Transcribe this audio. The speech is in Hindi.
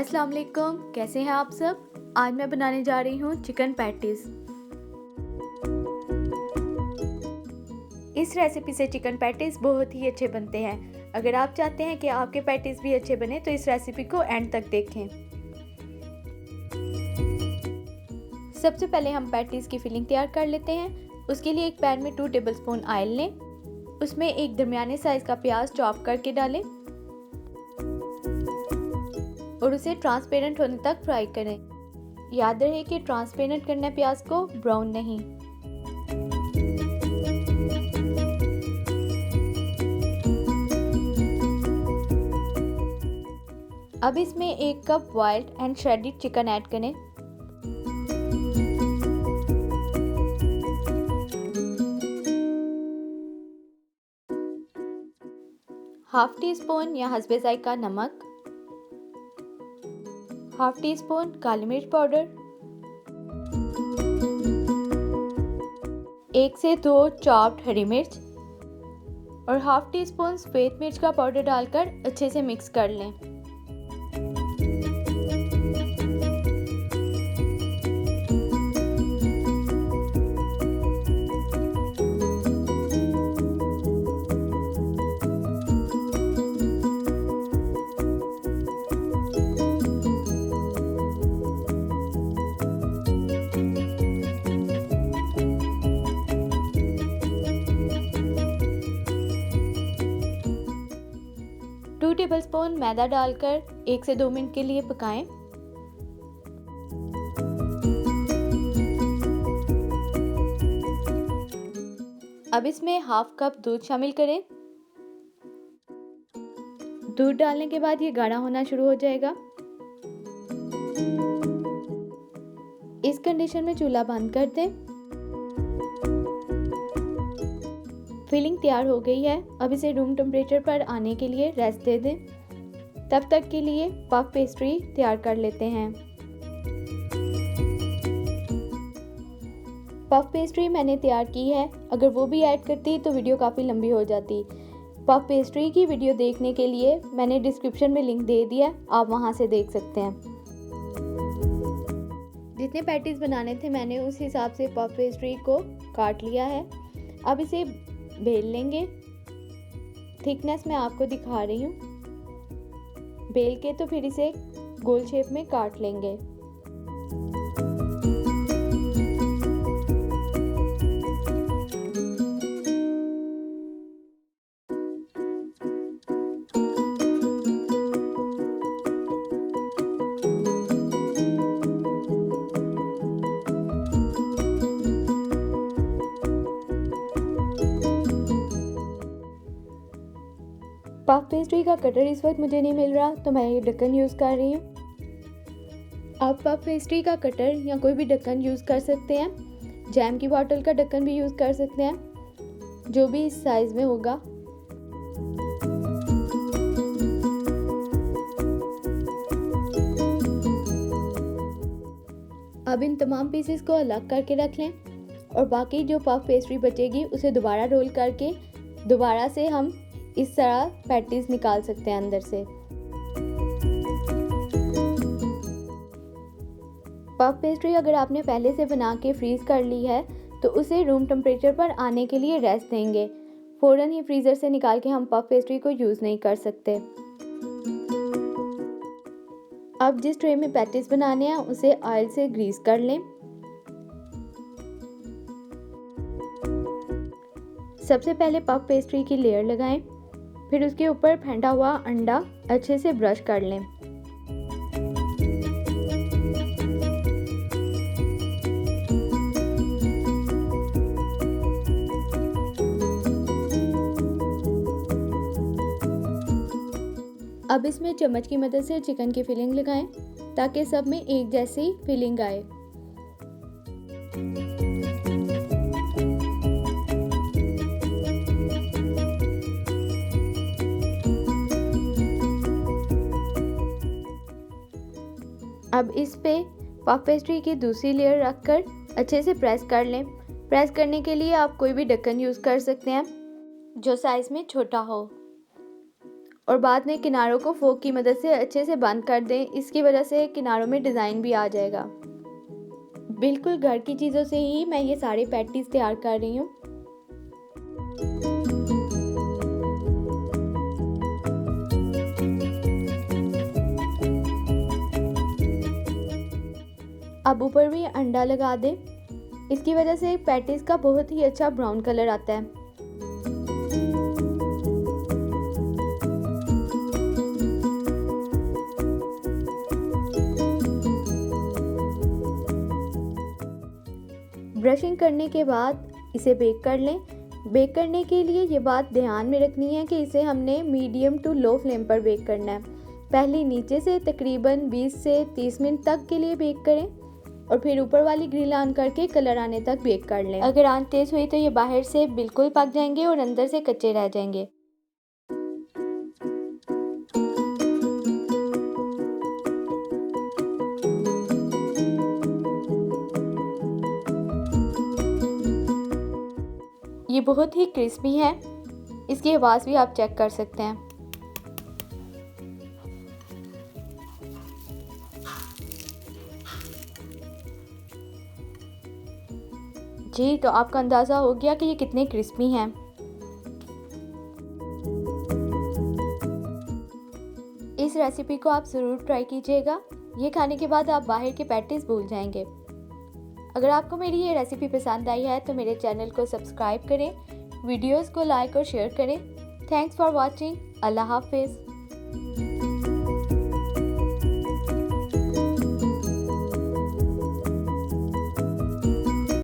अस्सलाम वालेकुम, कैसे हैं आप सब। आज मैं बनाने जा रही हूँ चिकन पैटीज़। इस रेसिपी से चिकन पैटीज़ बहुत ही अच्छे बनते हैं। अगर आप चाहते हैं कि आपके पैटीज़ भी अच्छे बने तो इस रेसिपी को एंड तक देखें। सबसे पहले हम पैटीज़ की फिलिंग तैयार कर लेते हैं। उसके लिए एक पैन में 2 टेबलस्पून ऑयल लें। उसमें एक दरमियाने साइज़ का प्याज चॉप करके डालें और उसे ट्रांसपेरेंट होने तक फ्राई करें। याद रहे कि ट्रांसपेरेंट करना है प्याज को, ब्राउन नहीं। अब इसमें 1 cup boiled and shredded chicken add करें। हाफ टी स्पून या हस्बे जायका नमक, हाफ टी स्पून काली मिर्च पाउडर, 1 से 2 चॉप्ड हरी मिर्च और हाफ टी स्पून सफ़ेद मिर्च का पाउडर डालकर अच्छे से मिक्स कर लें। टू टेबलस्पून मैदा डालकर 1 से 2 मिनट के लिए पकाएं। अब इसमें हाफ कप दूध शामिल करें। दूध डालने के बाद ये गाढ़ा होना शुरू हो जाएगा। इस कंडीशन में चूल्हा बंद कर दें। फिलिंग तैयार हो गई है। अब इसे रूम टेम्परेचर पर आने के लिए रेस्ट दे दें। तब तक के लिए पफ पेस्ट्री तैयार कर लेते हैं। पफ पेस्ट्री मैंने तैयार की है। अगर वो भी ऐड करती तो वीडियो काफ़ी लंबी हो जाती। पफ पेस्ट्री की वीडियो देखने के लिए मैंने डिस्क्रिप्शन में लिंक दे दिया, आप वहाँ से देख सकते हैं। जितने पैटीज़ बनाने थे मैंने उस हिसाब से पफ पेस्ट्री को काट लिया है। अब इसे बेल लेंगे। थिकनेस मैं आपको दिखा रही हूँ। बेल के तो फिर इसे गोल शेप में काट लेंगे। पफ पेस्ट्री का कटर इस वक्त मुझे नहीं मिल रहा तो मैं ये ढक्कन यूज़ कर रही हूँ। आप पफ पेस्ट्री का कटर या कोई भी ढक्कन यूज़ कर सकते हैं। जैम की बॉटल का ढक्कन भी यूज़ कर सकते हैं, जो भी इस साइज़ में होगा। अब इन तमाम पीसेस को अलग करके रख लें और बाकी जो पफ पेस्ट्री बचेगी उसे दोबारा रोल करके दोबारा से हम इस तरह पैटीज़ निकाल सकते हैं अंदर से। पफ पेस्ट्री अगर आपने पहले से बना के फ्रीज़ कर ली है तो उसे रूम टेम्परेचर पर आने के लिए रेस्ट देंगे। फ़ौरन ही फ्रीज़र से निकाल के हम पफ पेस्ट्री को यूज़ नहीं कर सकते। अब जिस ट्रे में पैटीज़ बनाने हैं उसे ऑयल से ग्रीस कर लें। सबसे पहले पफ पेस्ट्री की लेयर लगाएं, फिर उसके ऊपर फेंटा हुआ अंडा अच्छे से ब्रश कर लें। अब इसमें चम्मच की मदद से चिकन की फिलिंग लगाएं ताकि सब में एक जैसी फिलिंग आए। अब इस पे पफ पेस्ट्री की दूसरी लेयर रखकर अच्छे से प्रेस कर लें। प्रेस करने के लिए आप कोई भी ढक्कन यूज़ कर सकते हैं जो साइज़ में छोटा हो। और बाद में किनारों को फोक की मदद से अच्छे से बंद कर दें। इसकी वजह से किनारों में डिज़ाइन भी आ जाएगा। बिल्कुल घर की चीज़ों से ही मैं ये सारे पैटीज़ तैयार कर रही हूँ। अब ऊपर भी अंडा लगा दें। इसकी वजह से पैटीज़ का बहुत ही अच्छा ब्राउन कलर आता है। ब्रशिंग करने के बाद इसे बेक कर लें। बेक करने के लिए ये बात ध्यान में रखनी है कि इसे हमने मीडियम टू लो फ्लेम पर बेक करना है। पहले नीचे से तकरीबन 20 से 30 मिनट तक के लिए बेक करें और फिर ऊपर वाली ग्रिल ऑन करके कलर आने तक बेक कर लें। अगर आंच तेज़ हुई तो ये बाहर से बिल्कुल पक जाएंगे और अंदर से कच्चे रह जाएंगे। ये बहुत ही क्रिस्पी है। इसकी आवाज़ भी आप चेक कर सकते हैं। जी, तो आपका अंदाज़ा हो गया कि ये कितने क्रिस्पी हैं। इस रेसिपी को आप ज़रूर ट्राई कीजिएगा। ये खाने के बाद आप बाहर के पैटीज़ भूल जाएंगे। अगर आपको मेरी ये रेसिपी पसंद आई है तो मेरे चैनल को सब्सक्राइब करें, वीडियोस को लाइक और शेयर करें। Thanks for watching. अल्लाह हाफिज़।